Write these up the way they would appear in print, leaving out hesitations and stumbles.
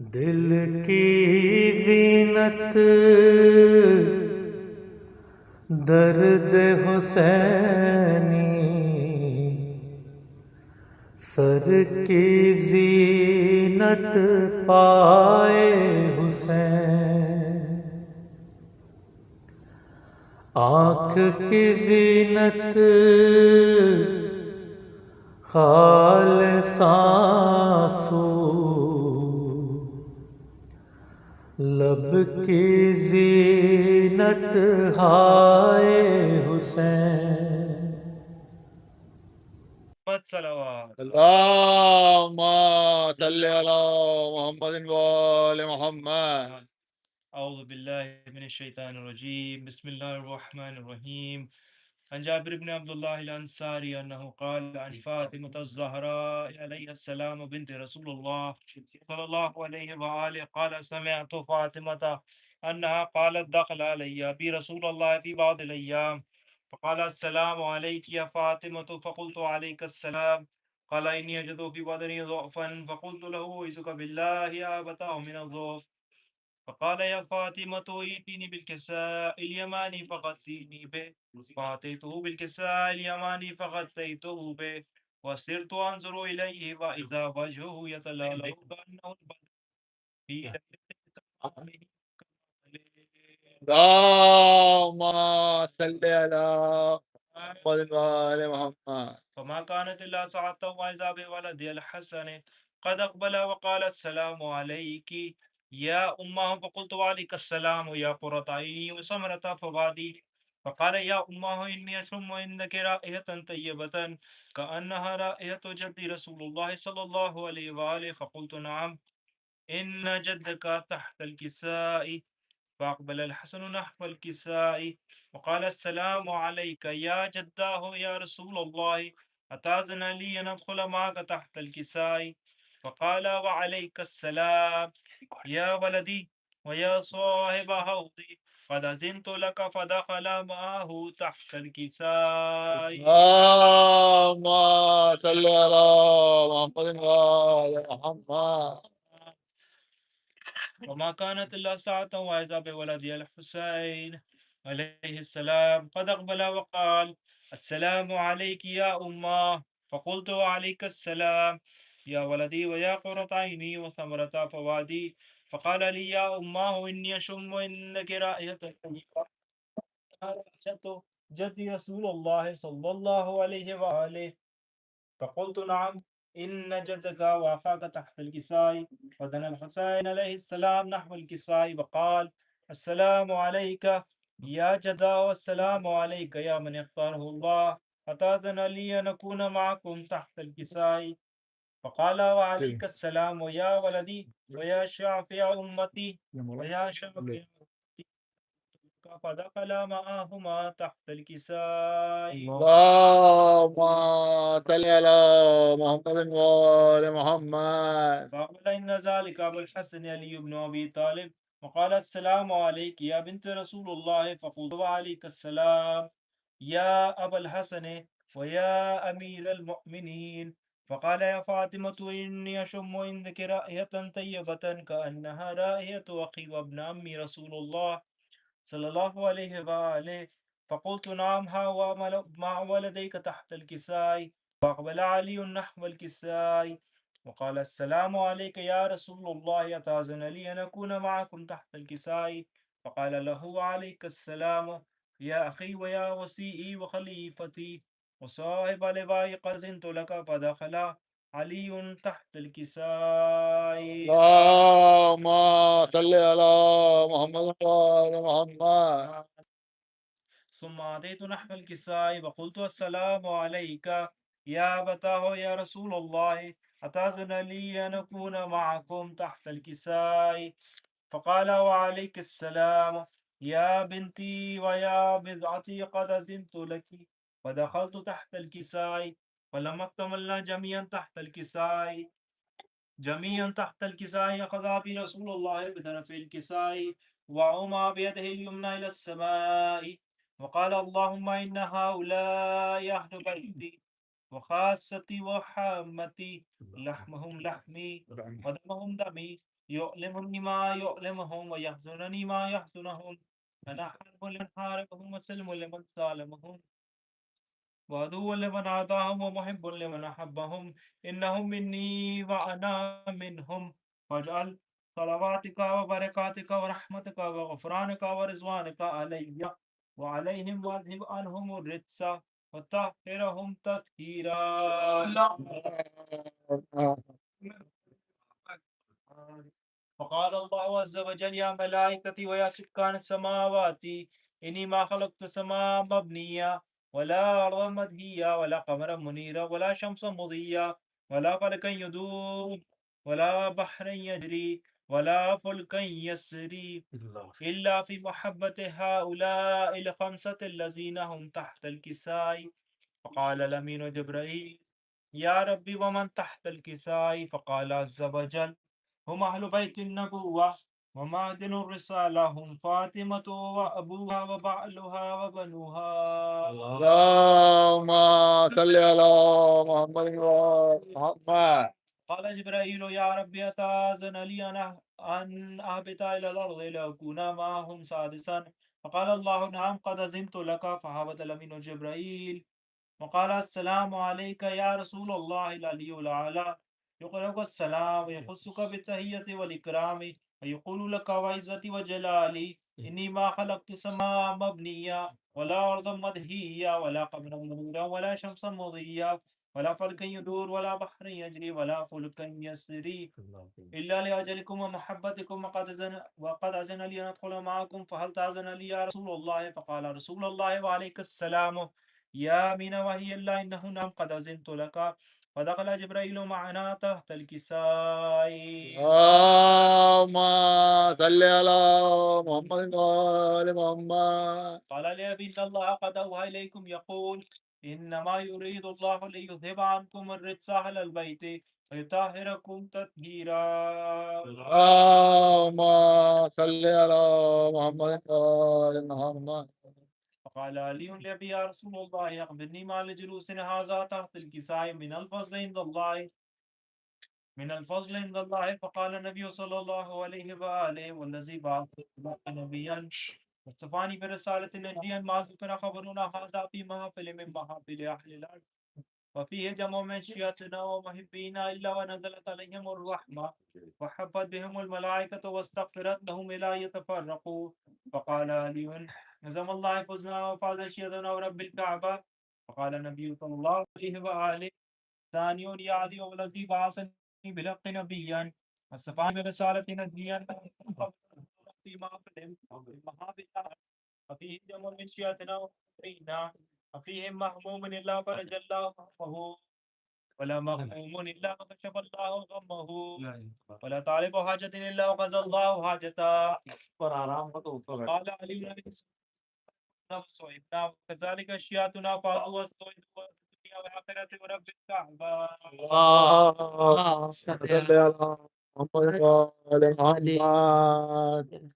دل کی زینت درد حسینی، سر کی زینت پائے حسین، آنکھ کی زینت خالص آنسو، لب کی زینت ہائے حسین۔ صلوات اللهم صل على محمد وآل محمد. اعوذ باللہ من الشیطان الرجیم، بسم اللہ الرحمن الرحیم۔ عن جابر بن عبد الله الانصاری انه قال عن فاطمة الزهراء علیہ السلام بنت رسول اللہ صلی اللہ علیہ وآلہ قال سمعت فاطمة انها قالت دخل علی ابی رسول اللہ فی بعض الايام فقال السلام علیک یا فاطمة فقلت علیک السلام قال انی اجد فی بدنی ضعفا فقلت له اعوذک بالله یا ابتاه من الضعف فقال يا فاطمة ائتني بالكساء اليماني فغطيني به فأتيته بالكساء اليماني فغطيته به وصرت أنظر إليه وإذا وجهه يتلألأ كأنه البدر في ليلة اللهم صل على محمد وآل محمد. فما كانت إلا ساعة وإذا بولد الحسن قد أقبل وقال السلام عليك يا أمه فقلت وعليك السلام يا قرة عيني وسمرة فؤادي فقال يا أمه إني أشم عندك رائحة طيبة كأنها رائحة جد رسول الله صلى الله عليه وآله فقلت نعم إن جدك تحت الكساء فأقبل الحسن نحو الكساء وقال السلام عليك يا جداه يا رسول الله أتأذن لي أن أدخل معك تحت الكساء فقال وعليك السلام يا ولدي ويا صاحب حوضي قد أذنت لك فدخل معه تحت الكساء اللهم صل على محمد وآل محمد. وما كانت إلا ساعة وإذا بولد الحسين عليه السلام قد أقبل وقال السلام عليك يا أمه فقلت وعليك السلام يا ولدي ويا قرة عيني وثمرة فؤادي فقال لي يا أمه إني أشم عندك رائحة جدي رسول الله صلى الله عليه وآله فقلت نعم إن جدك وافاك تحت الكساء ودنا الحسين عليه السلام نحو الكساء وقال السلام عليك يا جدا والسلام عليك يا من اختاره الله أتأذن لي أن أكون معكم تحت الكساء فقال وعليك السلام يا ولدي ويا شافع أمتي ويا شافع أمتي فدخل معهما تحت الكساء اللهم صل على محمد وآل محمد. فقال إن ذلك أبو الحسن علي بن أبي طالب وقال السلام عليك يا بنت رسول الله فقلت وعليك السلام يا أبا الحسن ويا أمير المؤمنين فقال يا فاطمة إني أشم عندك رائحة طيبة كأنها رائحة أخي وابن عمي رسول الله صلى الله عليه وآله فقلت نعم ها مع ولديك تحت الكساء فأقبل علي نحو الكساء وقال السلام عليك يا رسول الله أتأذن لي أن أكون معكم تحت الكساء فقال له عليك السلام يا أخي ويا وسيئي وخليفتي وصاحب لواء قد زنت لك فدخل علي تحت الكساء اللهم صل على محمد وآل محمد. ثم أتيت نحو الكساء وقلت السلام عليك يا أبتاه يا رسول الله أتأذن لي أن أكون معكم تحت الكساء فقال وعليك السلام يا بنتي ويا بضعتي قد أذنت لك فدخلت تحت الكساء فلما اكتملنا جميعا تحت الكساء تحت الكساء أخذ أبي رسول الله بطرف الكساء وعما بيده اليمنى إلى السماء وقال اللهم إن هؤلاء أهل بيتي وخاصتي وحامتي لحمهم لحمي ودمهم دمي يؤلمني ما يؤلمهم ويحزنني ما يحزنهم. أنا حرب لمن حاربهم وسلم لمن سالمهم وعدو لمن عاداهم ومحب لمن أحبهم. إنهم مني وأنا منهم. واجعل صلواتك وبركاتك ورحمتك وغفرانك ورضوانك علي وعليهم واذهب عنهم الرجس وطهرهم تطهيرا. وقال الله عز وجل يا ملائكتي ويا سكان السماوات إني ما خلقت سماء مبنية ولا أرضا مدهية ولا قمرا منيرا ولا شمسا مضيا ولا فلكا يدور ولا بحرا يجري ولا فلكا يسري إلا في محبة هؤلاء الخمسة الذين هم تحت الكساء. فقال الأمين جبرائيل يا ربي ومن تحت الكساء؟ فقال عز وجل هم أهل بيت النبوة ومعدن الرسالة، هم فاطمة وأبوها وبعلها وبنوها. اللهم صل على محمد وآل محمد. قال جبرائيل يا ربي أتأذن لي أن أهبط إلى الأرض لأكون معهم سادسا؟ فقال الله نعم قد أذنت لك. فهبط الأمين جبرائيل وقال السلام عليك يا رسول الله العلي الأعلى. يقرأك السلام ويخصك بالتحية والإكرام ويقول لك وعزتي وجلالي إني ما خلقت سماء مبنية ولا أرضا مدهية ولا قمرا منيرا ولا شمسا مضيا ولا فلكا يدور ولا بحر يجري ولا فلكا يسري إلا لأجلكم ومحبتكم وقد أذن لي أن أدخل معكم. فهل تأذن لي يا رسول الله؟ فقال رسول الله وعليك السلام يا من وهي الله إنه نعم قد أذنت لك. فدخل جبرائيل معنا تحت الكساء. اللهم صل على محمد وآل محمد. قال لي إن الله قد أوحى إليكم يقول إنما يريد الله ليذهب عنكم الرجس أهل البيت ويطهركم تطهيرا. اللهم صل على محمد وآل محمد. فقال علي لأبي يا رسول الله أخبرني ما لجلوس هذا تحت الكساء من الفضل عند الله فقال النبي صلى الله عليه وآله والذي بعث نبيا واصطفاني برسالة نبيا ما ذكر خبرنا هذا في محفل من محافل أهل الأرض وفيه جمع من شيعتنا ومحبينا إلا ونزلت عليهم الرحمة وحفت بهم الملائكة واستغفرت لهم إلى يتفرقوا. فقال علي نزم الله فزنا وفاز شيعتنا ورب الكعبة. فقال النبي صلى الله عليه وآله ثاني يعدي والذي بعثني بلق نبيا والصفاني برسالة نبيا في محافل وفيه جمع من شيعتنا ومحبينا وفيهم محموم إلا فرج الله همه ولا مغموم إلا كشف الله غمه ولا طالب حاجة إلا وقضى الله حاجته. قال علي نفس وإبنا كذلك شيعتنا فاضوا والسويد والدنيا والآخرة ورب الكعبة. اللهم صل على محمد وآل محمد.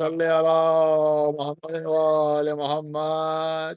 صل على محمد وآل محمد.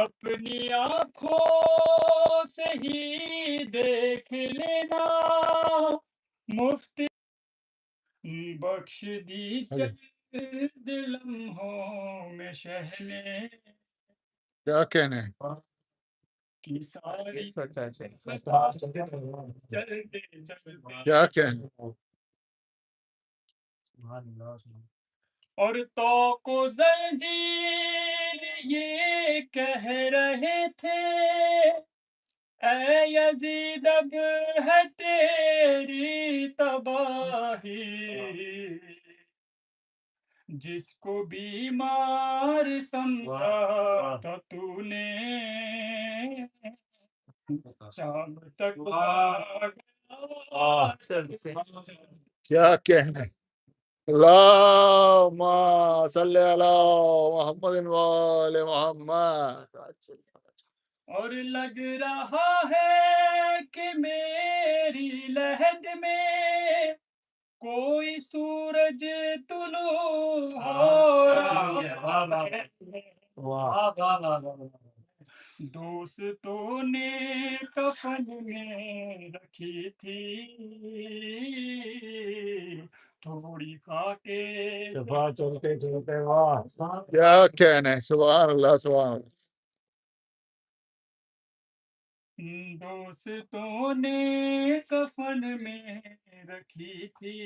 اپنی آنکھوں سے ہی دیکھ لینا مفتی بخش دی چند لمحوں میں شہنے کیا کہنے کی ساری چلتے چلتے کیا کہنے اور توق و زنجیر یہ کہہ رہے تھے اے یزید اب ہے تیری تباہی جس کو بیمار سمجھا تھا تو نے شام تک کیا کہنے اللہم صلی علی محمد وآل محمد اور لگ رہا ہے کہ میری لہد میں کوئی سورج طلوع ہو رہا ہے دوستوں نے کفن میں رکھی تھی تھوڑی خاکے چلتے چلتے واہ کیا کہنے سبحان اللہ سبحان اللہ دوستوں نے کفن میں رکھی تھی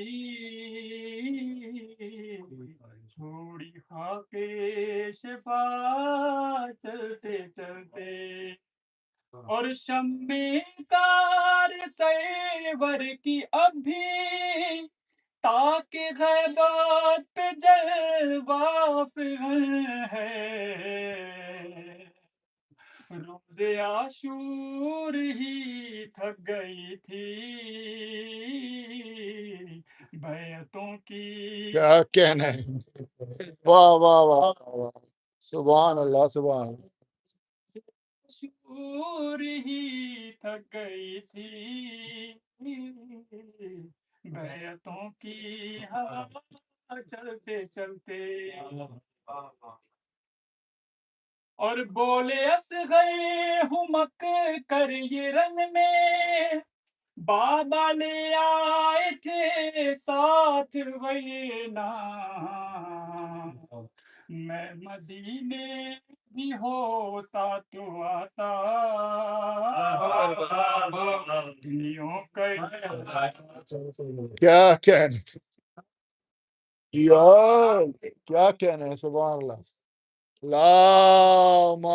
تھوڑی خاکے شفا چلتے چلتے اور شمع کار سیور کی اب بھی تاکہ غیبات پہ جلوہ فغن ہے روز عاشور ہی تھک گئی تھی بیعتوں کی کیا کہنے واہ واہ واہ واہ سبحان اللہ سبحان اللہ عاشور ہی تھک گئی تھی بیعتوں کی ہوا چلتے چلتے اور بولے اصغر ہمک کر یہ رن میں بابا لے آئے تھے ساتھ ورنہ میں مدینے بھی ہوتا تو آتا دنیوں کا کیا کہنے یا کیا کہنے سبحان اللہ اللہم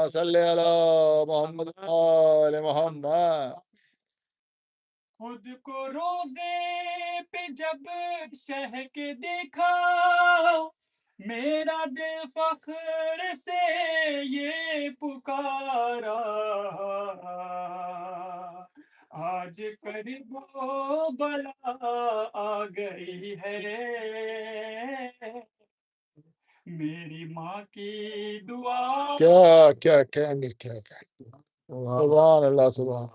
صلی علی محمد وآل محمد خود کو روزے پہ جب شہ کے دیکھا میرا دل فخر سے یہ پکارا آج قریب و بلا آ گئی ہے میری ماں کی دعا کیا کہنے کیا کہنے سبحان اللہ سبحان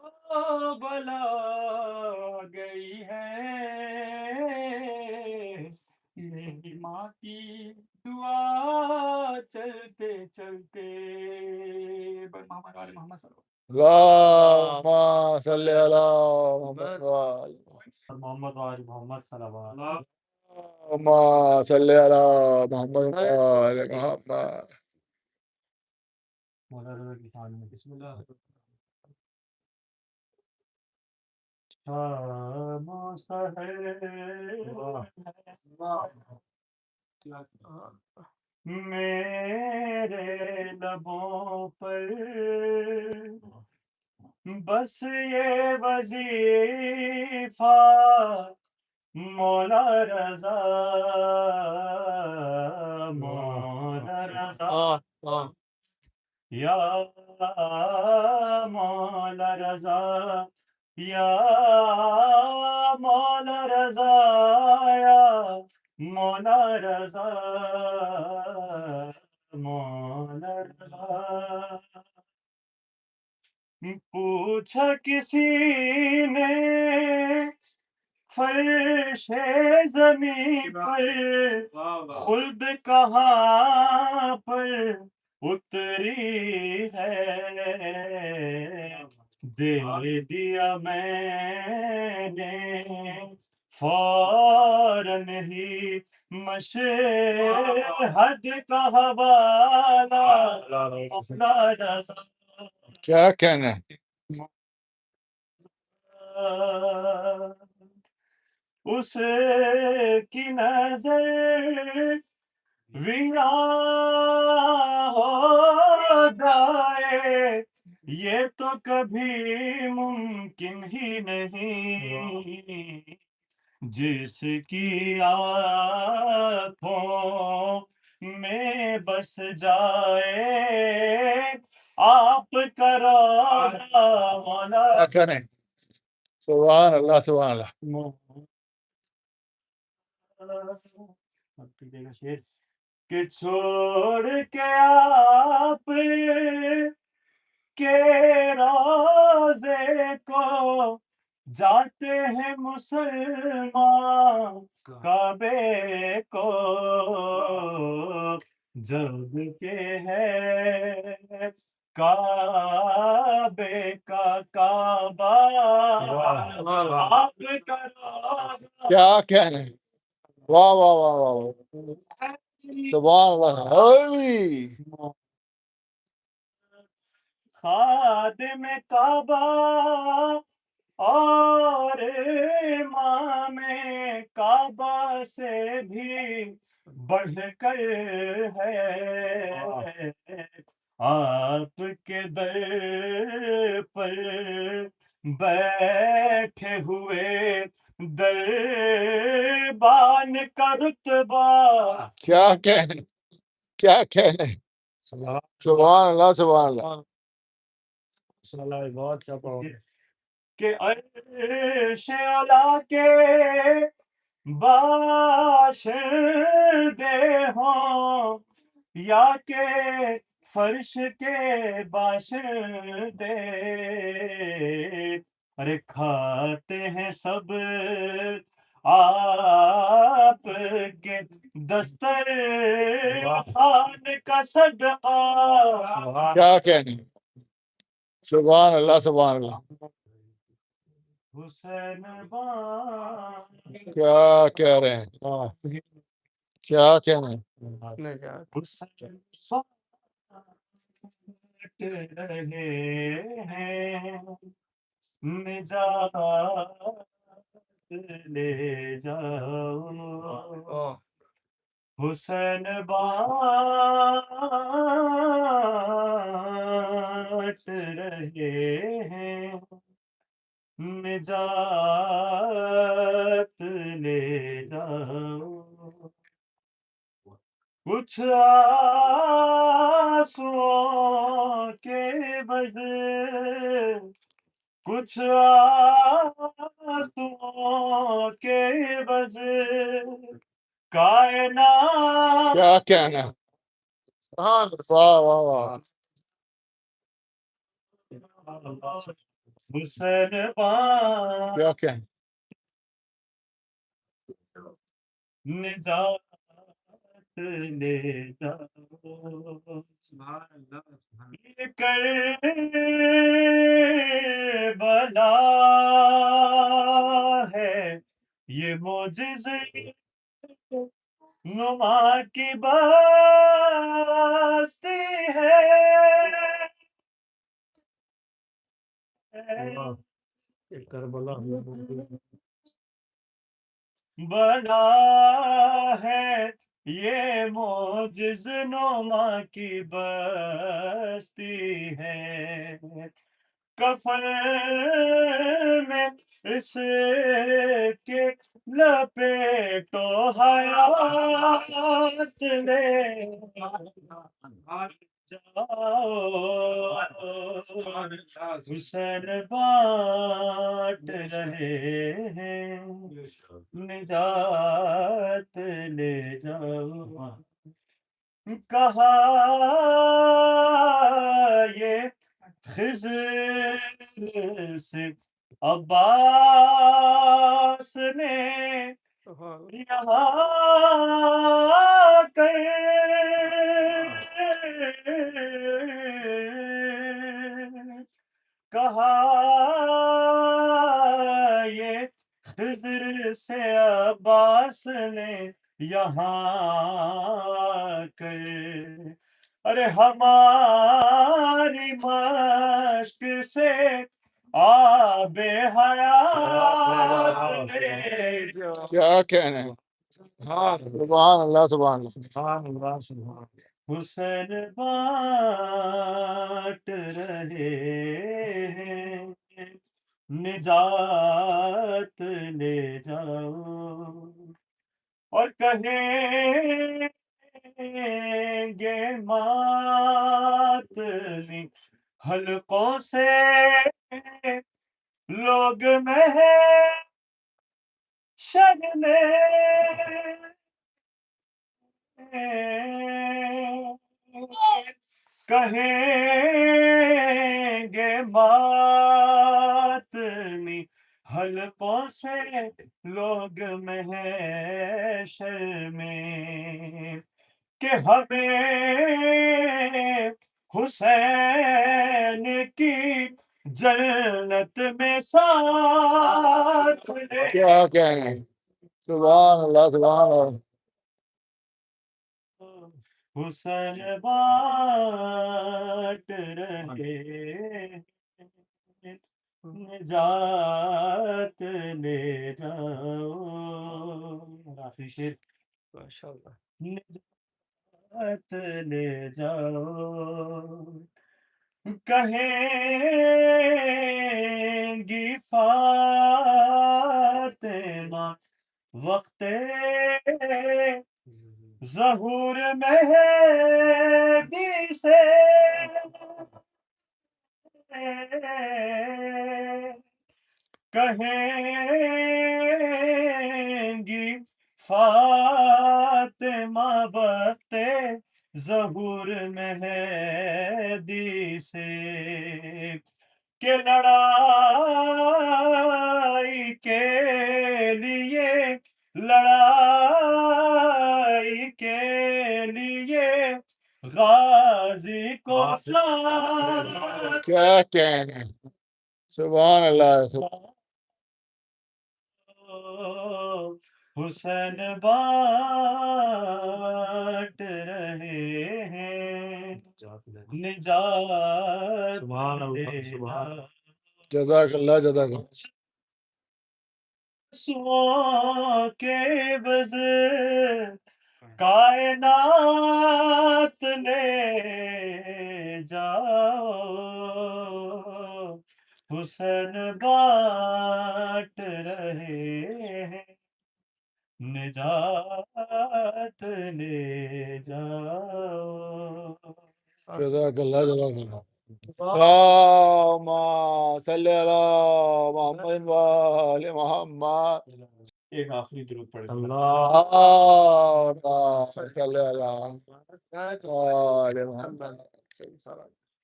اللہ بلا گئی ہے میری ماں کی دعا چلتے چلتے محمد علی محمد صلی اللہم صلی علی محمد وآل محمد وآل محمد صلی اللہ علیہ وسلم اللہم صلی علی محمد وآل محمد مولانا کی شان میں بسم اللہ شام و سحر میرے لبوں پر بس یہ وظیفہ مولا رضا مولا رضا یا مولا رضا یا مولا رضا یا مولا رضا مولا رضا پوچھا کسی نے فرش زمین پر خلد کہاں پر اتری ہے دے دیا میں نے فوراً ہی مشہد کا حوالہ مولا رضا کیا کہنا ہے؟ اس کی نظر ویران ہو جائے یہ تو کبھی ممکن ہی نہیں جس کی آنکھوں میں بس جائے آپ کا روضہ مولا کیا کہنا ہے؟ سبحان اللہ سبحان اللہ. کہ چھوڑ کے آپ کے روضے کو جاتے ہیں مسلمان کعبے کو جب کہ ہے کعبے کا کعبہ آپ کا روضہ کیا کہنا ہے؟ واہ واہ واہ واہ واہ. سبحان اللہ. ہولی. خادم کعبہ اور امام کعبہ سے بھی بڑھ کر ہے آپ کے در پر بیٹھے ہوئے دربان کا رتبہ کیا کہنا ہے؟ کیا کہنا ہے؟ سبحان اللہ سبحان اللہ. کہ عرش اعلیٰ کے باشندے ہوں یا کہ فرش کے باشندے ارے کھاتے ہیں سب آپ کے دسترخوان کا صدقہ کیا کہنا ہے؟ سبحان اللہ سبحان اللہ. حسین بان کیا کہہ رہے ہیں؟ کیا کہنا ہے؟ حسین بانٹ رہے ہیں نجات لے جاؤ حسین بانٹ رہے ہیں نجات لے جاؤ کچھ آنسوؤں کے بدلے کچھ آنسوؤں کے بدلے کائنات کیا کہنا ہے؟ واہ واہ واہ. حسین بان کیا کہنا؟ نجات لے جاؤ یہ کربلا ہے یہ معجزے نما کی بستی ہے بنا ہے یہ معجز نما کی بستی ہے کفن میں اس کے لپیٹو حیات لے جاؤ حسین بانٹ رہے ہیں نجات لے جاؤ کہا یہ خضر سے عباس نے یہاں کر کہا یہ خضر سے عباس نے یہاں کر ارے ہماری مشق سے آب حیات لے کیا کہنے سبحان اللہ سبحان اللہ حسین بانٹ رہے ہیں نجات لے جاؤ اور کہیں گے ماتمی حلقوں سے لوگ محشر میں کہیں گے ماتمی حلقوں سے لوگ محشر میں کہ ہمیں حسین کی جنت میں ساتھ لے کیا کہنے سبحان اللہ سبحان اللہ حسین بانٹ رہے نجات لے جاؤ آخری شعر نجات لے جاؤ کہیں گی فاطمہ وقت ظہور مہدی سے کہیں گی فاطمہ وقت ظہور مہدی سے کہ لڑائی کے لیے غازی کو ساتھ کیا کہنے سبحان اللہ حسین بانٹ رہے ہیں نجات لے جاؤ جزاک اللہ جزاک اللہ آنسوؤں کے عوض کائنات لے جاؤ حسین بانٹ رہے ہیں نجات لے جاؤ جزاک اللہ جزاک اللہ اللہم صلی علی محمد وآل محمد ایک آخری درود پڑھ لیں اللہم صلی علی آل محمد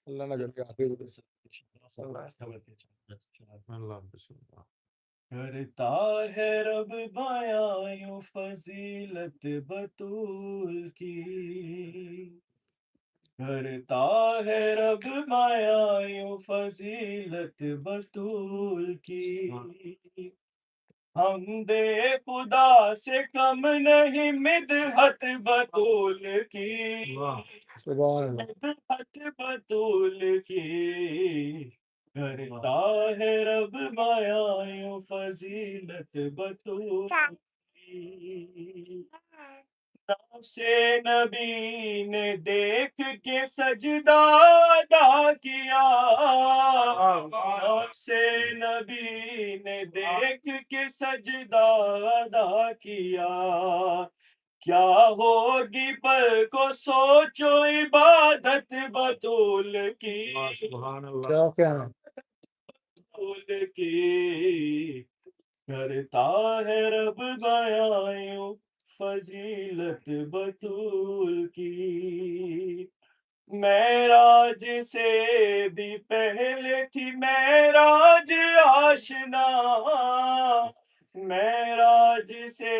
اللہ نہ کرے آخری کرتا ہے رب بیاں یوں فضیلت بطول کی کرتا ہے رب بیاں یوں فضیلت بطول کی حمد خدا سے کم نہیں مدحت بطول کی سبحان اللہ مدحت بطول کی کرتا ہے رب بیاں یوں فضیلت بطول کی نفس نبی نے دیکھ کے سجدہ ادا کیا نفس نبی نے دیکھ کے سجدہ ادا کیا کیا ہوگی پر کو سوچو عبادت بطول کی کیا کہنا بطول کی کرتا ہے رب بیاں یوں فضیلت بطول کی معراج سے بھی پہلے تھی معراج آشنا معراج سے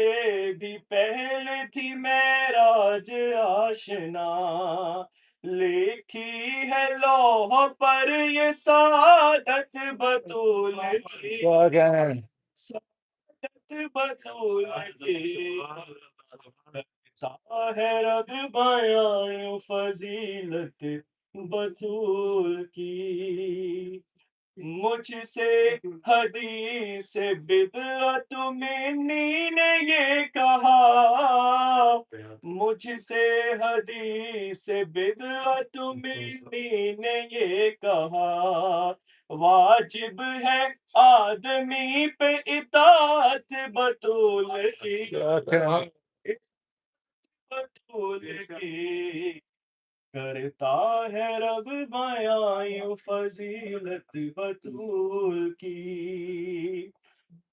بھی پہلے تھی معراج آشنا لکھی ہے لوح پر یہ سعادت بطول کی کیا کہنا ہے سعادت بطول کی کرتا ہے رب بیاں یوں فضیلت بطول کی مجھ سے حدیث بدعت منی نے یہ کہا مجھ سے حدیث بدعت منی نے یہ کہا واجب ہے آدمی پہ اطاعت بطول کی کیا کہنا ہے بطول کی کرتا ہے رب بیاں یوں فضیلت بطول کی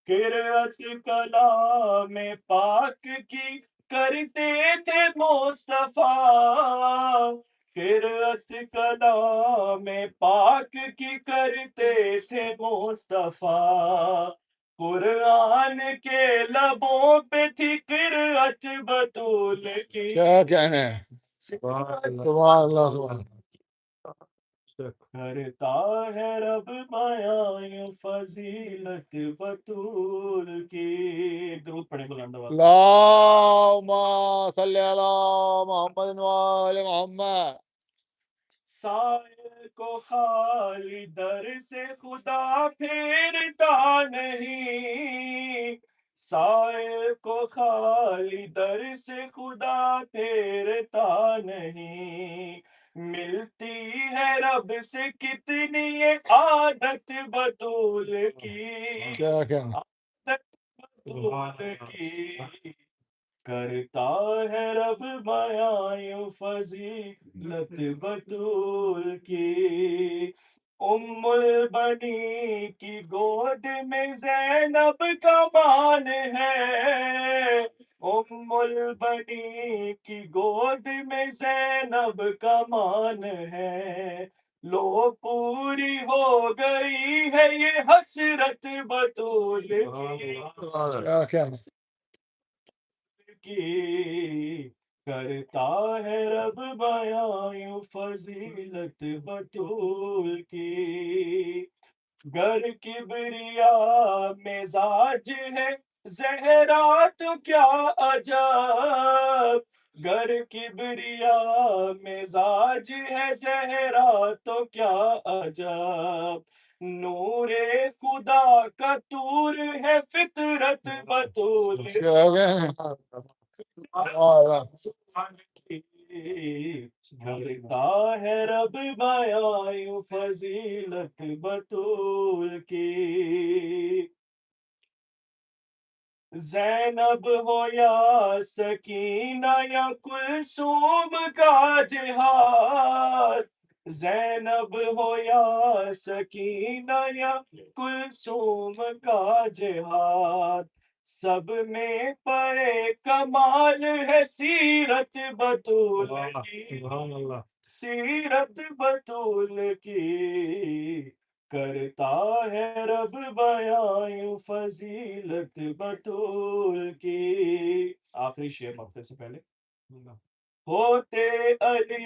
قرأت کلام پاک کی کرتے تھے مصطفیٰ قرأت کلام پاک کی کرتے تھے مصطفیٰ قرآن کے لبوں پہ تھی قرأت بطول کی کیا کہنا ہے سبحان اللہ سبحان کرتا ہے رب بیاں یوں فضیلت بطول کی درود پڑھیں بلند آواز سے۔ اللہم صلی علی محمد وآل محمد سائل کو خالی در سے خدا پھیرتا نہیں سائل کو خالی در سے خدا پھیرتا نہیں ملتی ہے رب سے کتنی یہ عادت بطول کی کیا کہنا عادت بطول کی کرتا ہے رب بیاں یوں فضیلت بطول کی ام البنی کی گود میں زینب کا مان ہے ام البنی کی گود میں زینب کا مان ہے لو پوری ہو گئی ہے یہ حسرت بطول کی کیا کہنا کی کرتا ہے رب بیاں یوں فضیلت بطول کی گر کبریا مزاج ہے زہرا تو کیا عجب گر کبریا مزاج ہے زہرا تو کیا عجب نور خدا کا طور ہے فطرت بطول کیا کہنا کرتا ہے رب بیاں یوں فضیلت بطول کی زینب ہو یا سکینہ یا کلثوم کا جہاد زینب ہو یا سکینہ یا کلثوم کا جہاد سب میں پرے کمال ہے سیرت بطول کی سیرت بطول کی کرتا ہے رب بیاں یوں فضیلت بطول کی آخری شعر مقطع سے پہلے ہوتے علی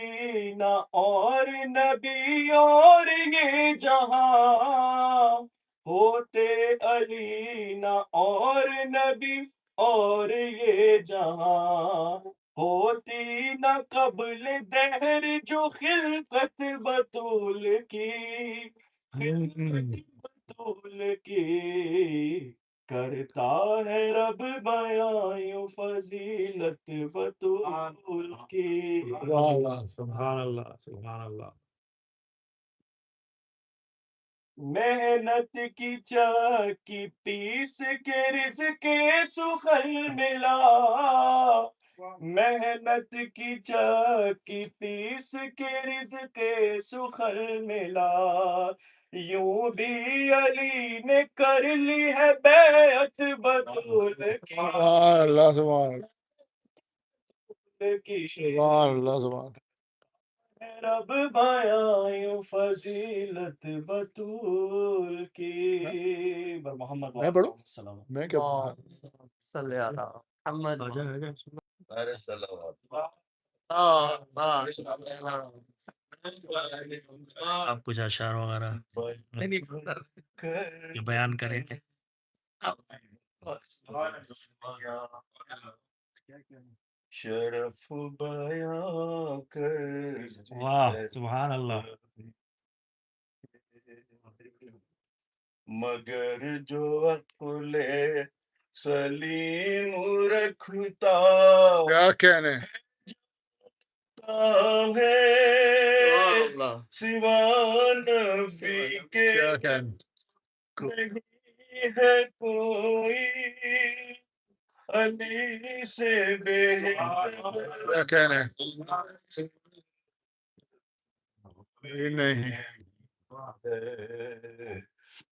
نہ اور نبی اور یہ جہاں ہوتے علی نہ اور نبی اور یہ جہاں ہوتی نہ قبل دہر جو خلقت بطول کی خلقت بطول کی کرتا ہے رب بیاں یوں فضیلت بطول کی سبحان اللہ سبحان اللہ محنت کی چکی پیس کے رزق سخن ملا محنت کی چکی پیس کے رزق سخن ملا یوں بھی علی نے کر لی ہے بیعت بطول کی سبحان اللہ سبحان کی اللہ سبحان رب بیاں یوں فضیلت بطول کی محمد میں پڑھوں؟ السلام. میں کیا پڑھوں؟ صلی علی محمد. ارے صلوات. آپ کچھ اشعار وغیرہ یہ بیان کریں کہ شرف بیاں کر واہ سبحان اللہ. مگر جو عقل سلیم رکھتا کیا کہنے ہے سوا نبی کے کیا کہنے نہیں ہے کوئی علی سے بہتر کیا کہنے نہیں ہے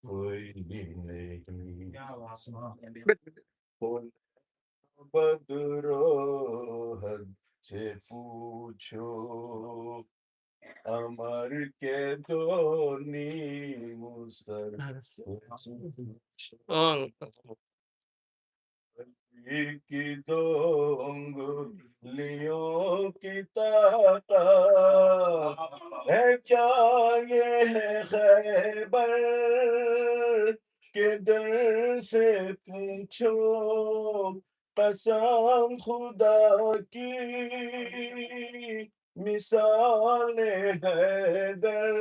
کوئی نہیں. بدروہد سے پوچھو امر کے دونی مستر کی دو انگلیوں کی طاقت ہے کیا یہ ہے خیبر کے در سے پوچھو قسم خدا کی مثال حیدر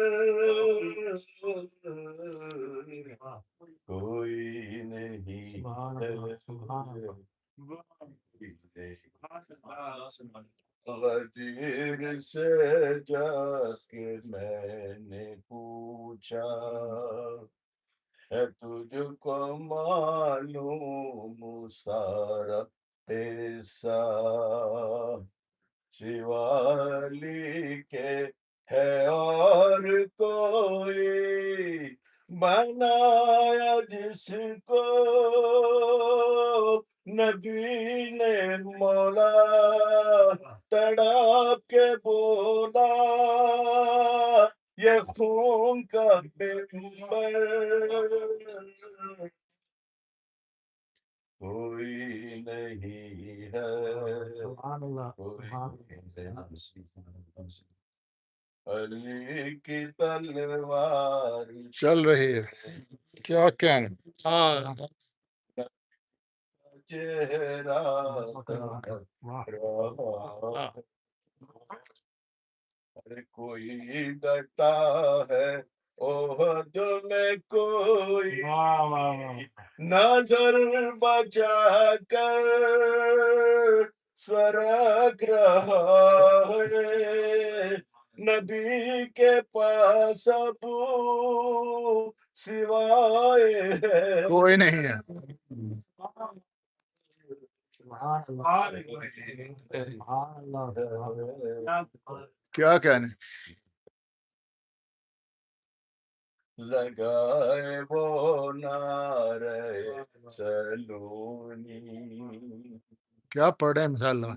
کوئی نہیں ہے غدیر سے جا کے میں نے پوچھا ہے تجھ کو معلوم سارا حصہ شیوالی کے ہے اور کوئی بنایا جس کو نبی نے مولا تڑاپ کے بولا یہ خون کا ممبر کوئی نہیں ہے کوئی نہیں. علی کی تلوار چل رہی ہے کیا کہنے چہرہ ارے کوئی ڈرتا ہے عہد میں کوئی نظر بچا کر سرک رہا ہے نبی کے پاس ابو سوائے کوئی نہیں ہے کیا کہنے لگائے وہ نعرہ سلونی کیا پڑھے انشاءاللہ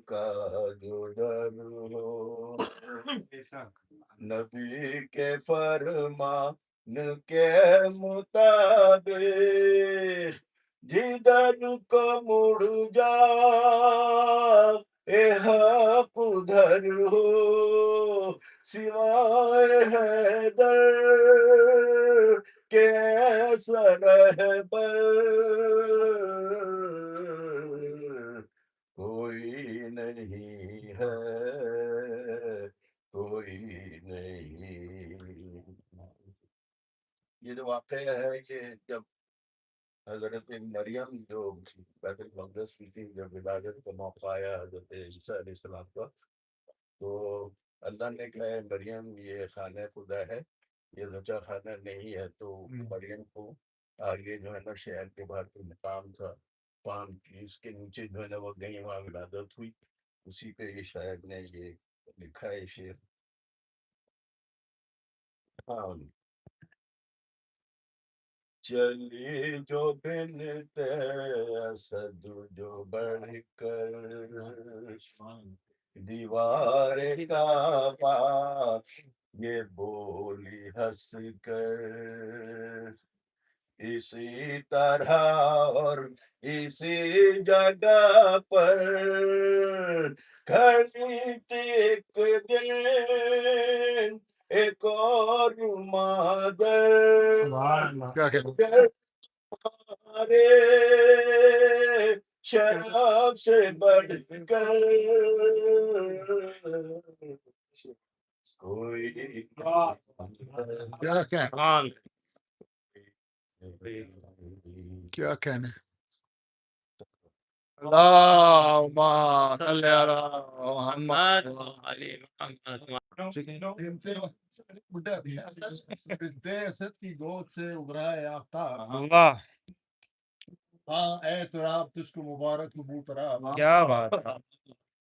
کا جو در ہو نبی کے فرمان کے مطابق جدھر کو مڑ جا اے حق ادھر ہو سوائے حیدر کے ایسا رہبر کوئی نہیں ہے کوئی نہیں. یہ جو واقعہ ہے یہ جب حضرت مریم جو بیت المقدس کی تھی جب ولادت کا موقع آیا حضرت عیسیٰ علیہ السلام کا تو اللہ نے کہا ہے مریم یہ خانہ خدا ہے یہ زچہ خانہ نہیں ہے تو مریم کو آگے جو ہے نا شہر کے باہر کوئی مقام تھا پام کی اس کے نیچے جو ہے نا وہ گئی وہاں ولادت ہوئی اسی پہ یہ شاید نے یہ لکھا ہے شعر. ہاں چلی جو بنتے اسد جو بڑھ کر دیوار کعبہ یہ بولی ہنس کر اسی طرح اور اسی جگہ پر کھڑی تھی ایک دن ایک اور مادر کیا ہمارے شراب سے بڑھ کر کوئی کیا کہنے اللہم صلی علی محمد بڈھا بھی ہے کی گود سے ابھرائے آفتاب اللہ ہاں اے تراب تجھ کو مبارک نبو تراب کیا بات ہے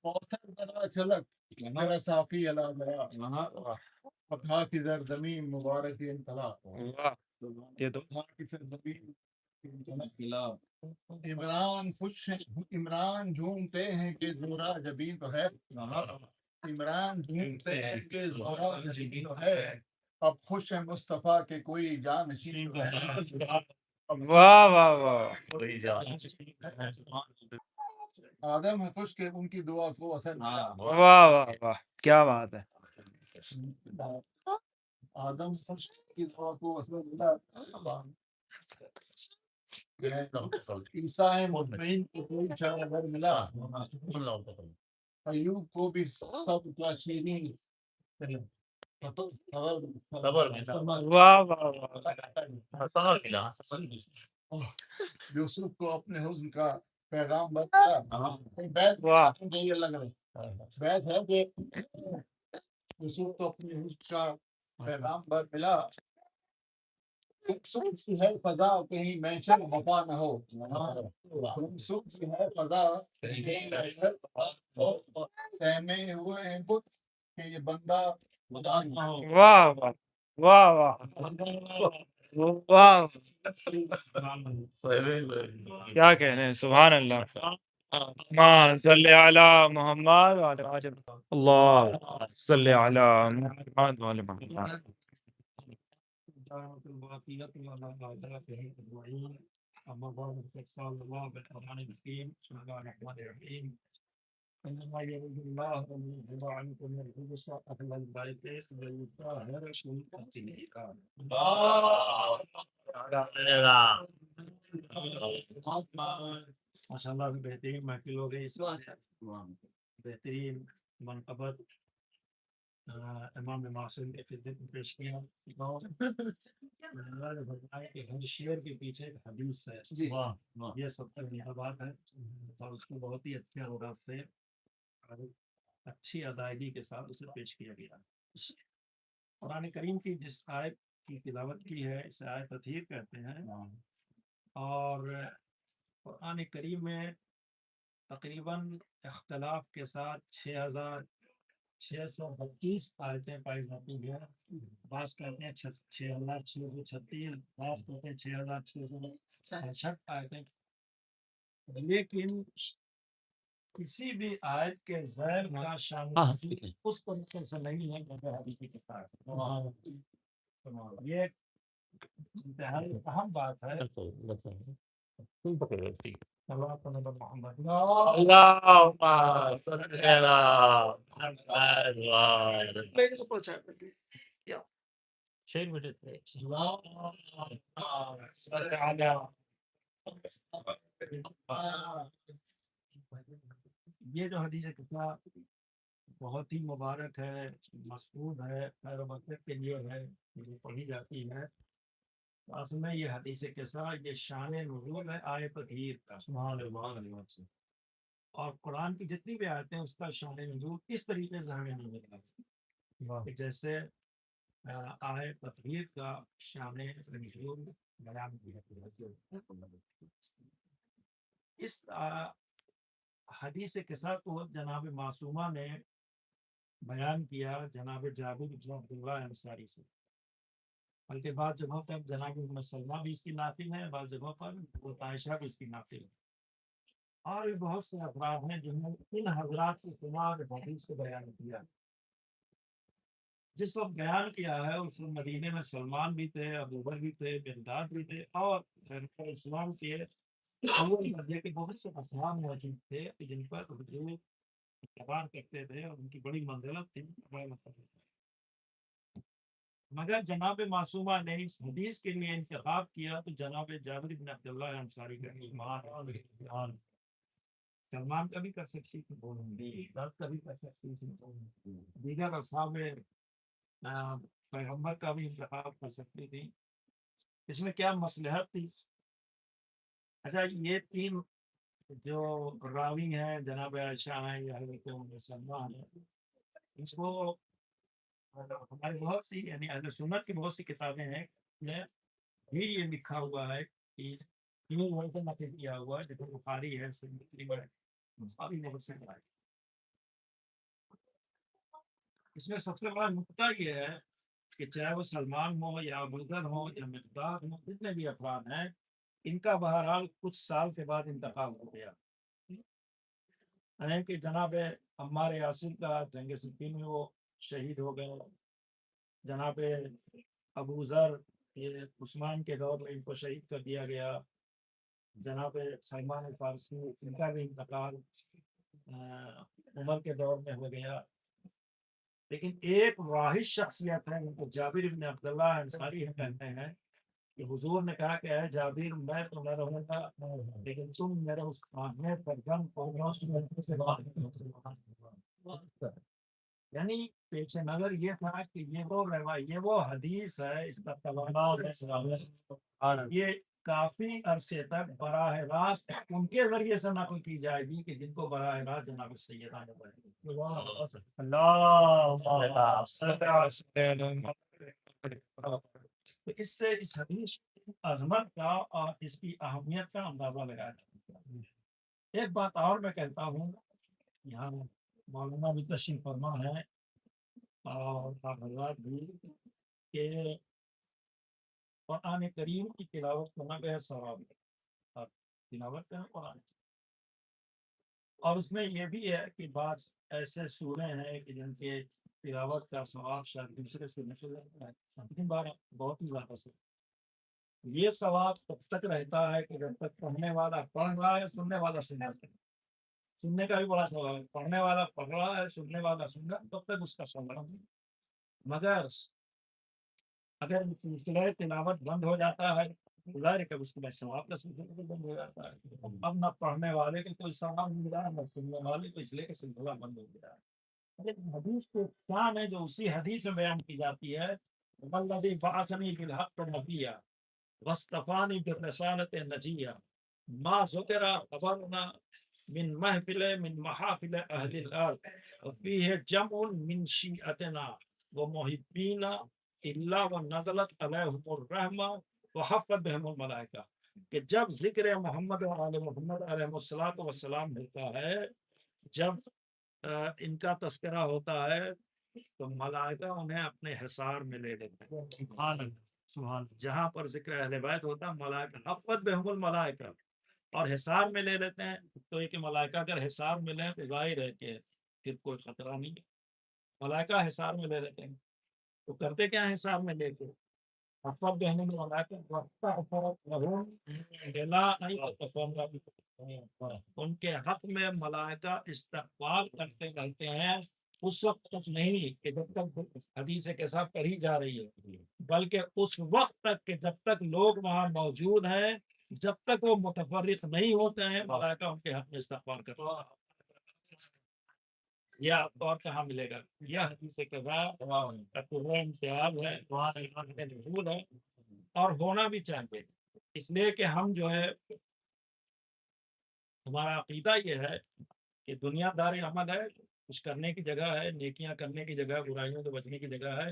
کوثر ذرا چھلک میرا صافی علا میرا ابھا کی زرزمین مبارک انطلاع اللہ یہ تو ابھا کی زرزمین عمران خوش ہے عمران جھومتے ہیں کہ زورا جبین تو ہے عمران جھومتے ہیں کہ زورا جبین تو ہے اب خوش ہے مصطفیٰ کہ کوئی جانشین تو ہے واہ واہ واہ آدم ہے خوش کہ ان کی دعا کو اثر واہ واہ واہ کیا بات ہے آدم خوش کی دعا کو اثر ملا عیسیٰ مطمئن کو کوئی چارہ گر ملا ایوب کو بھی سب کا شیرین واہ واہ یوسف کو اپنے حسن کا پیغام بتایا بیت یہ لگ رہا بیت ہے کہ یوسف کو اپنے حسن کا پیغام بر ملا خوبصورت ہے فضا کہیں محشر وفا نہ ہو خوبصورت ہے فضا کہیں محشر سہمے ہوئے ہیں بت کہ یہ بندہ خدا نہ ہو واہ واہ واہ واہ کیا کہنے ہیں سبحان اللہ ما صلی علی محمد اللہ صلی علی محمد وعلی محمد أما بعد فقال الله بالقرآن الكريم بسم الله الرحمن الرحيم إنما يريد الله أن يذهب عنكم الرجس أهل البيت ويطهركم تطهيرا. ماشاء اللہ بہترین محفل ہو گئی اس بہترین منقبت امام معصوم کے خدمت میں پیش کیا کہ ہر شعر کے پیچھے ایک حدیث ہے یہ سب سے بڑی بات ہے اور اس کو بہت ہی اچھے انداز سے اور اچھی ادائیگی کے ساتھ اسے پیش کیا گیا قرآن کریم کی جس آیت کی تلاوت کی ہے اسے آیت تطہیر کہتے ہیں اور قرآن کریم میں تقریباً اختلاف کے ساتھ 6632 آیتیں پائی جاتی ہیں بعض کہتے ہیں 6636 بعض کہتے ہیں 6666 آیتیں لیکن کسی بھی آیت کے غیر کا شامل اس طریقے سے نہیں ہے جیسے حدیث کی کتاب یہ انتہائی اہم بات ہے محمد اللہم صلی یہ جو حدیث کتنا بہت ہی مبارک ہے مسعود ہے خیر و برکت کے لیے ہے جو پڑھی جاتی ہے اصل میں یہ حدیث کے ساتھ یہ شان نزول ہے آیت تطہیر کا اور قرآن کی جتنی بھی آیتیں اس کا شان نزول اس طریقے سے ہمیں نہیں ملتا کہ جیسے آیت تطہیر کا شان نزول بیان کیا اس حدیث کے ساتھ کو جناب معصومہ نے بیان کیا جناب جابر بن عبداللہ انصاری سے بلکہ بعض جگہوں پر جناب ام سلمہ بھی اس کی ناقل ہے بعض جگہوں پر وہ عائشہ بھی اس کی ناقل ہے اور بھی بہت سے افراد ہیں جنہوں نے ان حضرات سے سنا اور حدیث کو بیان کیا جس وقت بیان کیا ہے اس وقت مدینے میں سلمان بھی تھے، ابوبکر بھی تھے، مقداد بھی تھے، اور خلیفہ اسلام کے اول درجے کے بہت سے افراد موجود تھے جن پر حضور اعتبار کرتے تھے اور ان کی بڑی منزلت تھی۔ مگر جناب معصومہ نے اس حدیث کے لیے انتخاب کیا تو جناب جابر بن عبداللہ انصاری کا ایمان، سلمان کا بھی کر سکتی تھی، درد کا بھی کر سکتی تھی، دیگر اصحاب پیغمبر کا بھی انتخاب کر سکتی تھی۔ اس میں کیا مصلحت تھی؟ اچھا، یہ تین جو راوی ہیں، جناب عائشہ ہیں یا حضرت ام سلمہ ہیں، اس کو ہماری بہت سی یعنی اہل سنت کی بہت سی کتابیں ہیں، میں بھی یہ لکھا ہوا ہے کہ تینوں ورژن نقل کیا ہوا ہے، جیسے بخاری ہے، صحیح مسلم ہے، ساری بہت سے ہیں۔ اس میں سب سے بڑا نقطہ یہ ہے کہ چاہے وہ سلمان ہو یا ابوذر ہو یا مقداد ہو، جتنے بھی افراد ہیں، ان کا بہرحال کچھ سال کے بعد انتقال ہو گیا ہے کہ جناب عمار یاسر کا جنگ صفین میں وہ شہید ہو گئے، جناب ابو ذر یہ عثمان کے دور میں ان کو شہید کر دیا گیا، جناب سلمان فارسی ان کا بھی انتقال عمر کے دور میں ہو گیا۔ لیکن ایک واحد شخصیت ہے، ان کو جابر بن عبداللہ انصاری کہتے ہیں کہ حضور نے کہا کہ اے جابر، میں تو نہ رہوں گا لیکن تم میرے اس خانے پر دم یعنی پیش نظر یہ تھا کہ یہ وہ حدیث ہے، اس کا یہ کافی عرصے تک براہ راست ان کے ذریعے سے نقل کی جائے گی کہ جن کو براہ راست جناب سیدہ تو اس سے اس حدیث کی عظمت کا اور اس کی اہمیت کا اندازہ لگایا جاتا ہے۔ ایک بات اور میں کہتا ہوں، یہاں مولانا بھی تشریف فرما ہے اور آپ حضرات بھی، کہ قرآن کریم کی تلاوت کرنا بے ثواب ہے، آپ تلاوت کریں قرآن کی۔ اور اس میں یہ بھی ہے کہ بعض ایسے سورے ہیں کہ جن کے تلاوت کا ثواب شاید دوسرے سورے سے زیادہ ہے، لیکن بہت ہی زیادہ سے یہ ثواب تب تک رہتا ہے کہ جب تک پڑھنے والا پڑھ رہا ہے، سننے والا سن رہا ہے۔ سننے کا بھی بڑا ثواب ہے، پڑھنے والا پڑھ رہا ہے، سننے والا سن رہا ہے، تب تک اس کا ثواب ہے۔ مگر اگر سلسلہ تلاوت بند ہو جاتا ہے، ظاہر ہے کہ اس کے بعد ثواب کا سلسلہ بند ہو جاتا ہے۔ اب نہ پڑھنے والے کو کوئی ثواب مل رہا ہے، نہ سننے والے کو، اس لیے کہ سلسلہ بند ہو گیا ہے۔ لیکن حدیث کے شان ہے جو اسی حدیث میں بیان کی جاتی ہے، والذی بعثنی بالحق نبیا واصطفانی بالرسالۃ نجیا ما ذکر خبرنا من محفل من محافل اہل الارض وفیہ جمع من شیعتنا ومحبینا الا ونزلت علیہم الرحمہ وحفت بہم الملائکہ، کہ جب ذکر محمد و آل محمد علیہ الصلوۃ والسلام ہوتا ہے، جب ان کا تذکرہ ہوتا ہے تو ملائکہ انہیں اپنے حصار میں لے لیتے ہیں۔ سبحان اللہ، جہاں پر ذکر اہل بیت ہوتا ہے، ملائکہ حفت بہم الملائکہ، اور حصار میں لے لیتے ہیں۔ تو یہ کہ ملائکہ اگر حصار میں لیں تو ظاہر ہے کہ پھر کوئی خطرہ نہیں ہے، ملائکہ حصار میں لے لیتے ہیں۔ تو کرتے کیا ہیں حصار میں لے کے؟ حفت بہم الملائکہ ان کے حق میں ملائکہ استغفار کرتے رہتے ہیں، اس وقت تک نہیں کہ جب تک حدیث کے ساتھ پڑھی جا رہی ہے، بلکہ اس وقت تک کہ جب تک لوگ وہاں موجود ہیں، جب تک وہ متفرق نہیں ہوتے ہیں، ملائکہ ان کے حق میں استغفار کرتے ہیں۔ یہ آپ کو اور کہاں ملے گا؟ یہ حدیث کے بعد امتیاز ہے ہے اور ہونا بھی چاہیے، اس لیے کہ ہم جو ہے ہمارا عقیدہ یہ ہے کہ دنیا دار عمل ہے، کچھ کرنے کی جگہ ہے، نیکیاں کرنے کی جگہ، برائیوں سے بچنے کی جگہ ہے،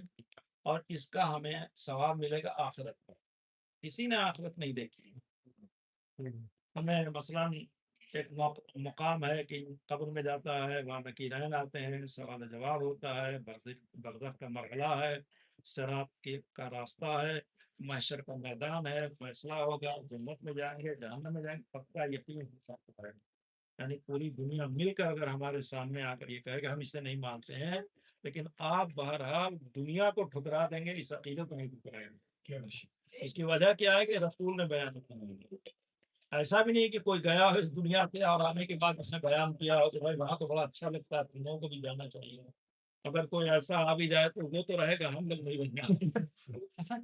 اور اس کا ہمیں ثواب ملے گا آخرت میں۔ کسی نے آخرت نہیں دیکھی، ہمیں مثلاً ایک مقام ہے کہ قبر میں جاتا ہے، وہاں نکیرین آتے ہیں، سوال جواب ہوتا ہے، برزخ کا مرحلہ ہے، صراط کا راستہ ہے، محشر کا میدان ہے، فیصلہ ہوگا، جنت میں جائیں گے، جہنم میں جائیں گے، پکا یقین حساب ہے۔ یعنی پوری دنیا مل کر اگر ہمارے سامنے آ کر یہ کہے کہ ہم اسے نہیں مانتے ہیں، لیکن آپ بہرحال دنیا کو ٹھکرا دیں گے، اس عقیدت کو نہیں ٹھکرائیں گے۔ اس کی وجہ کیا ہے کہ رسول نے بیان کیا۔ ایسا بھی نہیں کہ کوئی گیا ہو اس دنیا سے اور آنے کے بعد اس نے بیان کیا ہو کہ بھائی وہاں تو بڑا اچھا لگتا ہے، تم لوگوں کو بھی جانا چاہیے۔ اگر کوئی ایسا آ بھی جائے تو وہ تو رہے گا، ہم لوگ نہیں بن جائیں۔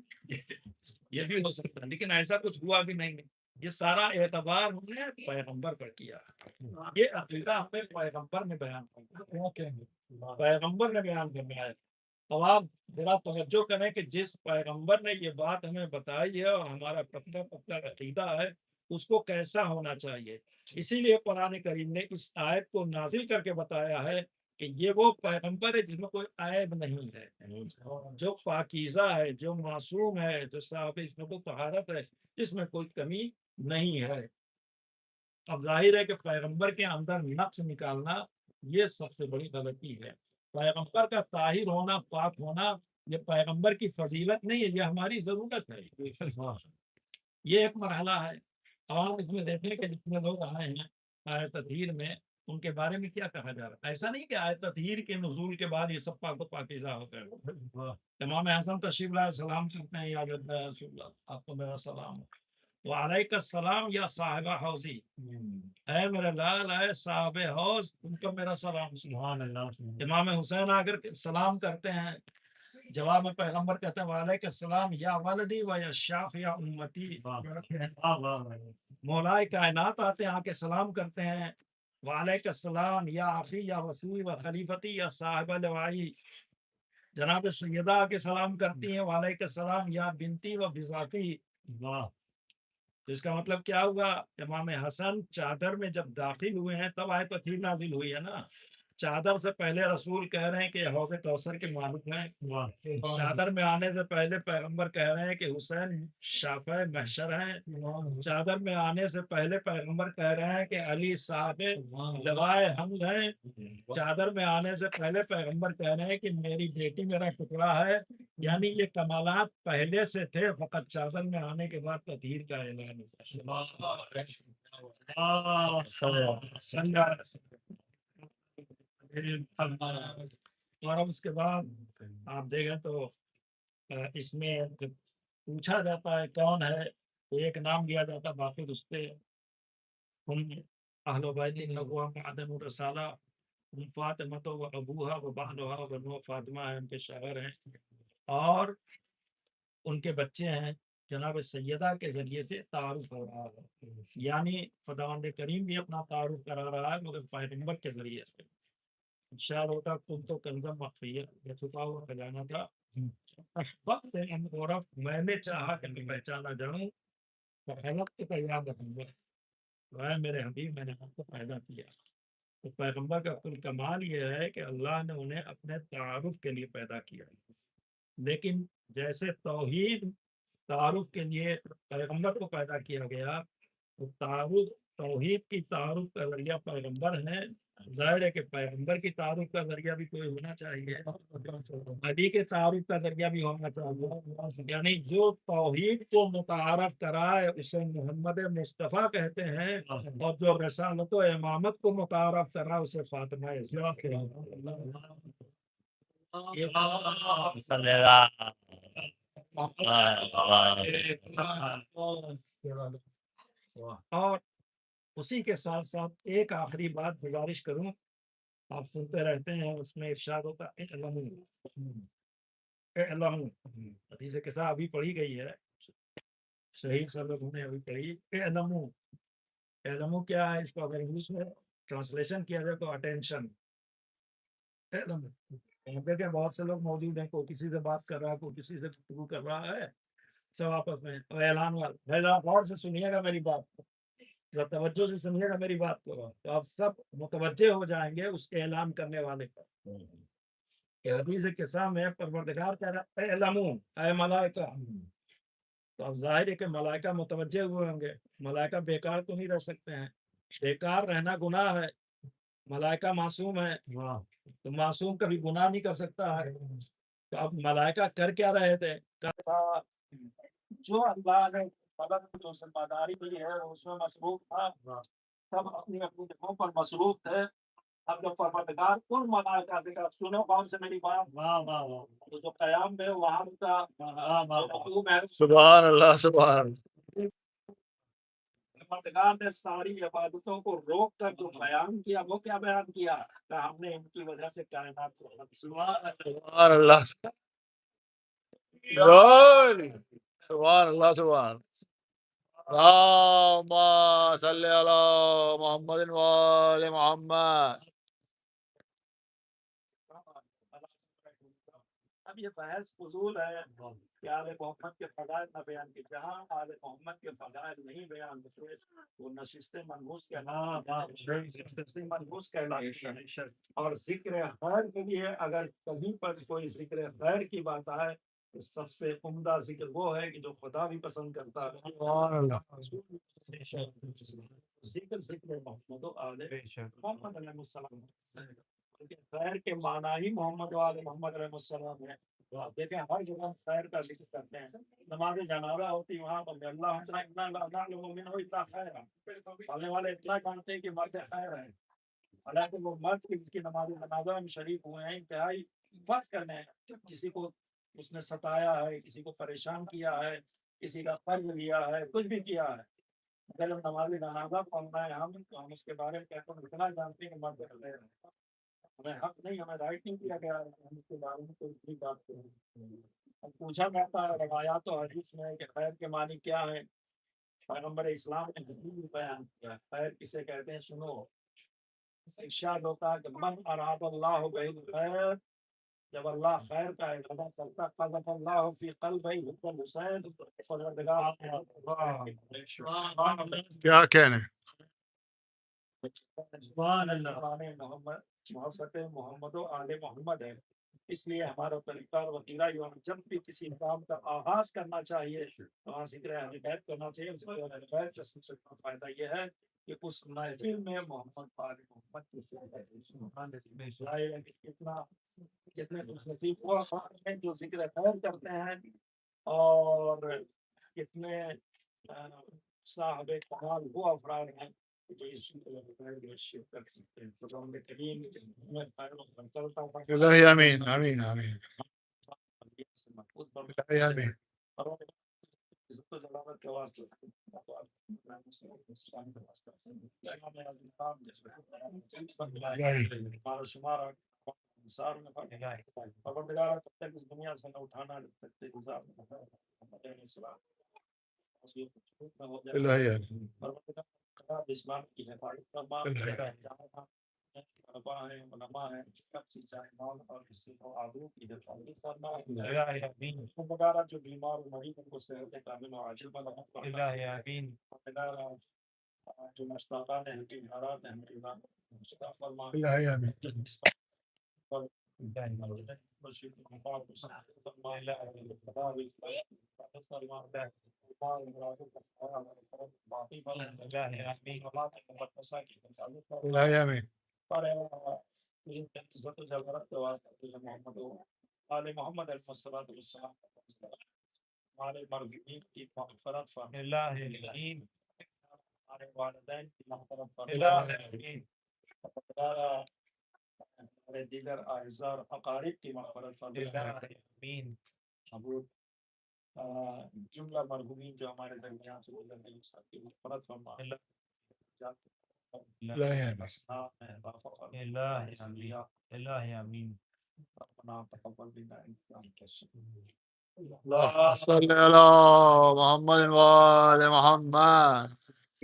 یہ بھی ہو سکتا ہے، لیکن ایسا کچھ ہوا بھی نہیں ہے۔ یہ سارا اعتبار ہم نے پیغمبر پر کیا، یہ عقیدہ ہمیں پیغمبر نے بیان کیا، پیغمبر نے بیان کرنا ہے۔ اب آپ ذرا توجہ کریں کہ جس پیغمبر نے یہ بات ہمیں بتائی ہے اور ہمارا پکا پکا عقیدہ ہے، اس کو کیسا ہونا چاہیے۔ اسی لیے قرآن کریم نے اس آیت کو نازل کر کے بتایا ہے کہ یہ وہ پیغمبر ہے جس میں کوئی عیب نہیں ہے، جو پاکیزہ ہے، جو معصوم ہے، جو صاحب عصمت و طہارت ہے، جس میں کوئی کمی نہیں ہے۔ اب ظاہر ہے کہ پیغمبر کے اندر نقص نکالنا یہ سب سے بڑی غلطی ہے۔ پیغمبر کا طاہر ہونا، پاک ہونا، یہ پیغمبر کی فضیلت نہیں ہے، یہ ہماری ضرورت ہے۔ یہ ایک مرحلہ ہے۔ اور اس میں دیکھیں کہ جتنے لوگ آئے ہیں آیت تطہیر میں، ان کے بارے میں کیا کہا جا رہا ہے؟ ایسا نہیں کہ آیت تطہیر کے نزول کے بعد یہ سب پاک و پاکیزہ ہو گئے۔ امام حسن تشریف لائے سلام کرتے ہیں، یا جد رسول اللہ، آپ کو میرا سلام۔ وعلیک السلام یا صاحبہ حوضی، اے میرے لال، اے صاحب حوض، تم کو میرا سلام۔ سبحان اللہ۔ امام حسین آ کر سلام کرتے ہیں، جواب میں پیغمبر کہتے ہیں وعلیک السلام یا ولدی و یا شاف یا امتی۔ مولائے کائنات آتے ہیں، آ کے سلام کرتے ہیں، وعلیک السلام یا اخی یا وصی و خلیفتی یا صاحب لوائی۔ جناب سیدہ آ کے سلام کرتی ہیں، وعلیک السلام یا بنتی و بذاتی۔ تو اس کا مطلب کیا ہوا؟ امام حسن چادر میں جب داخل ہوئے ہیں تب آیت تطہیر نازل ہوئی ہے نا۔ چادر سے پہلے رسول کہہ رہے ہیں کہ حوض کوثر کے مالک ہیں۔ چادر میں آنے سے پہلے پیغمبر کہہ رہے ہیں کہ حسین شافع محشر ہیں۔ چادر میں آنے سے پہلے پیغمبر کہہ رہے ہیں کہ علی صاحب لوائے حمد ہیں۔ چادر میں آنے سے پہلے پیغمبر کہہ رہے ہیں کہ میری بیٹی میرا ٹکڑا ہے۔ یعنی یہ کمالات پہلے سے تھے، فقط چادر میں آنے کے بعد تطہیر کا اعلان اور اب اس کے بعد آپ دیکھیں تو اس میں جب پوچھا جاتا ہے کون ہے تو ایک نام لیا جاتا ہے، باقی رشتے ہم اہل بیت النبوہ معدن الرسالہ، ہم فاطمہ و ابوہا و بہنہا و بنو فاطمہ ہیں، ان کے شوہر ہیں اور ان کے بچے ہیں۔ جناب سیدہ کے ذریعے سے تعارف ہو رہا ہے، یعنی خداوند کریم بھی اپنا تعارف کرا رہا ہے مگر پیغمبر کے ذریعے سے۔ شاید ہوتا تم تو کنزم مخفیہ، یہ چھپا ہوا خزانہ تھا، وقت ان عرف، میں نے چاہا کہ میں پہچانا جاؤں، تو خلقت کا یاد رکھوں گا، اے میرے حبیب میں نے آپ کو پیدا کیا۔ تو پیغمبر کا کل کمال یہ ہے کہ اللہ نے انہیں اپنے تعارف کے لیے پیدا کیا، لیکن جیسے توحید تعارف کے لیے پیغمبر کو پیدا کیا گیا، تو تعارف توحید کی تعارف کا ذریعہ پیغمبر ہے۔ ظاہر ہے کہ پیغمبر کی تعارف کا ذریعہ بھی کوئی ہونا چاہیے، نبی کے تعارف کا ذریعہ بھی ہونا چاہیے، یعنی جو توحید کو متعارف کرائے اسے محمد مصطفیٰ کہتے ہیں، اور جو رسالت و امامت کو متعارف کرائے اسے فاطمہ زہرا کہتے ہیں۔ اور اسی کے ساتھ ساتھ ایک آخری بات گزارش کروں، آپ سنتے رہتے ہیں، اس میں ارشاد ہوتا ہے اعلموا، حدیث قصہ ابھی پڑھی گئی ہے، صحیح سب لوگوں نے ابھی پڑھی۔ اعلموا کیا ہے؟ اس کو اگر انگلش میں ٹرانسلیشن کیا جائے تو اٹینشن۔ دیکھیں بہت سے لوگ موجود ہیں، کوئی کسی سے بات کر رہا ہے، کوئی کسی سے گفتگو کر رہا ہے، سب آپس میں اعلان والا، غور سے سنیے گا میری بات کو، توجہ سے سنیے گا میری بات کو، تو آپ سب متوجہ ہو جائیں گے اس اعلان کرنے والے پر۔ حدیث قصہ میں پروردگار کہہ رہا ہے اعلموا، اے ملائکہ، تو اب ظاہر ہے کہ ملائکہ متوجہ ہوئے ہوں گے، ملائکہ بیکار تو نہیں رہ سکتے ہیں، بیکار رہنا گناہ ہے، ملائکہ معصوم ہے، تو معصوم کبھی گناہ نہیں کر سکتا ہے، تو اب ملائکہ کر کیا رہے تھے؟ جو اللہ نے مدد جو ذمہ داری دی ہے اس میں مصروف تھا، سب اپنی اپنی جگہوں پر مصروف تھے، اب جب پروردگار کل منائے کا ذکر سنو قوم سے میری بات تو جو قیام میں وہاں کا رکوع ہے سبحان اللہ سبحان اللہ پروردگار نے ساری عبادتوں کو روک کر جو بیان کیا وہ کیا بیان کیا کہ ہم نے ان کی وجہ سے کائنات کو سبحان اللہ سبحان اللہ سبحان اللہم صلی علی محمد وآل محمد. اب یہ بحث فضول ہے کہ آل محمد کے فضائل نہ بیان کی جہاں آل محمد کے فضائل نہیں بیان ہوتے وہ نشستیں منحوس کہلاتی ہیں اور ذکر خیر کے لیے اگر کہیں پر کوئی ذکر خیر کی بات آئے تو سب سے عمدہ ذکر وہ ہے کہ جو خدا بھی پسند کرتا ہے سبحان اللہ ذکر محمد و آل محمد علیہ السلام. خیر کے معنی ہی محمد و آل محمد علیہ السلام ہے. آپ دیکھیں ہر جگہ خیر کا ذکر کرتے ہیں. نماز جنازہ ہوتی وہاں پر اللہ خیر پڑھنے والے اتنا جانتے ہیں کہ مرد خیر ہے حالانکہ وہ مرد جس کی نماز جنازہ میں شریک ہوئے ہیں انتہائی فرض کرنے ہیں. کسی کو اس نے ستایا ہے کسی کو پریشان کیا ہے کسی کا قرض لیا ہے کچھ بھی کیا ہے اگر ہم نماز جنازہ پڑھنا ہے ہم تو ہم اس کے بارے میں کہتے ہیں اتنا جانتے ہیں کہ مرد خیر ہے. ہمیں حق نہیں ہمیں رائٹ نہیں کیا گیا ہے ہم اس کے بارے میں کوئی بھی بات کریں. اب پوچھا جاتا ہے روایات و حدیث میں کہ خیر کے معنی کیا ہے. پیغمبر اسلام نے بیان کیا خیر کسے کہتے ہیں سنو. ارشاد ہوتا ہے کہ من اراد اللہ بہ خیر جب اللہ خیر کا ارادہ کرتا قذف اللہ فی قلبہ حب الحسین پروردگار کیا کہنے سبحان اللہ محبت محمد و آل محمد ہے. اس لیے ہمارا طریقہ اور وطیرہ جب بھی کسی کام کا آغاز کرنا چاہیے وہاں ذکر اہل بیت کرنا چاہیے. ذکر اہل بیت کا سب سے بڑا فائدہ یہ ہے کہ اس محفل میں محمد آل محمد کتنے نصیب ہوا ہیں جو ذکر خیر کرتے ہیں اور کتنے صاحب کمال وہ افراد ہیں جو اس شرکت کرتے ہیں. قرآن کریم میں خیر و برکت عطا الہی آمین آمین آمین الہی آمین عزت و جلالت کے واسطے ہمارا شمار انصار میں پروردگار تب تک اس دنیا سے نہ اٹھانا جب تک کہ گزار الہی آمین پروردگار اسلام کی حفاظت فرما طلباء ہیں علماء ہیں سب سے چاہے مال اور کسی کو آبرو کی حفاظت فرما. پروردگار جو بیمار و مریض ان کو صحت کامل و عاجل بنا پروردگار جو مشتاقان ہیں کی حالات ہیں ہماری شفا فرما. الہی آمین الہی آمین عزت و جلالت کے واسطے محمد آل محمد علیہ الصلوۃ والسلام ہمارے مرحومین کی مغفرت فرما. ہمارے والدین کی مغفرت فرما. ہمارے دیگر اعزاء اور اقارب کی مغفرت فرما. ابو جملہ مرحومین جو ہمارے درمیان سے گزر گئے سب کی مغفرت فرما. الہی آمین. ربنا تقبل منا انك اللہم صلی علی محمد وآل محمد.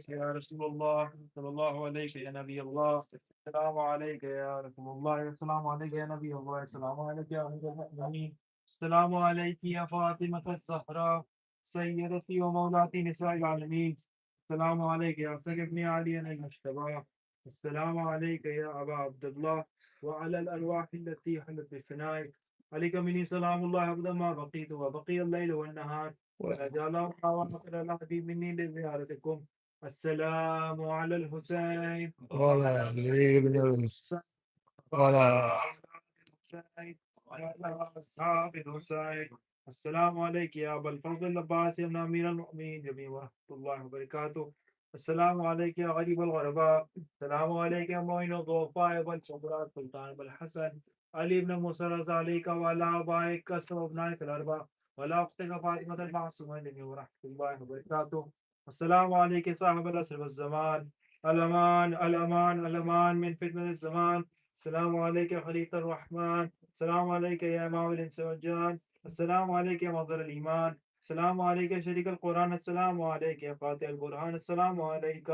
یا رسول اللہ صلی اللہ علیہ یا نبی اللہ السلام علیکم یا رسول اللہ السلام علیکم یا نبی اللہ السلام علیکم یا امیر المؤمنین السلام علیکم یا فاطمہ الزہرا سیدتی و مولاتی نساء العالمین السلام علیکم یا حسن ابن علی المجتبی السلام علیکم یا ابا عبداللہ وعلى الارواح التي حلت بفنائك عليك مني سلام الله أبدا ما بقيت وبقي الليل والنهار وجعل الله العهد مني لزيارتكم. السلام على الحسين وعلى علي بن الحسين وعلى أصحاب الحسين. السلام عليك يا أبا الفضل العباس يا أمير المؤمنين جميعا ورحمة الله وبركاته. السلام عليك يا غريب الغرباء. السلام عليك يا معين الضعفاء والفقراء سلطان أبو الحسن علي بن موسى رضا عليك وعلى آبائك وأبنائك الأربعة وعلى أختك فاطمة المعصومة ورحمة الله وبركاته. السلام عليك يا صاحب العصر والزمان. الأمان الأمان الأمان من فتنة الزمان. السلام عليك يا خليفة الرحمن. السلام عليك يا إمام الإنس والجان. السلام عليك يا مظهر الإيمان. السلام عليك يا شريك القرآن. السلام عليك يا فاتح القرآن. السلام عليك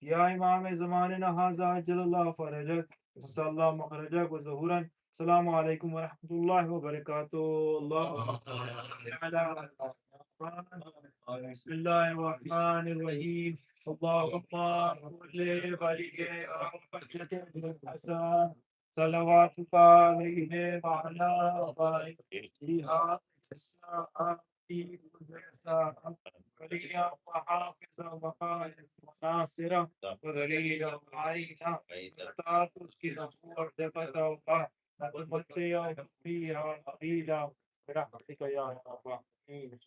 يا إمام زماننا هذا عجل الله فرجك وصلى الله مخرجك وظهورا. السلام عليكم ورحمة الله وبركاته. الله تعالى. بسم الله الرحمن الرحيم. اللهم صل عليه الحسن صلواتك عليه وعلى آله الساعة وليا وحافظا وخالد وناصرا وذليلا وعينا وتعطش نفور دفتا ومطيا فيها قليلا برحمتك يا رب العالمين.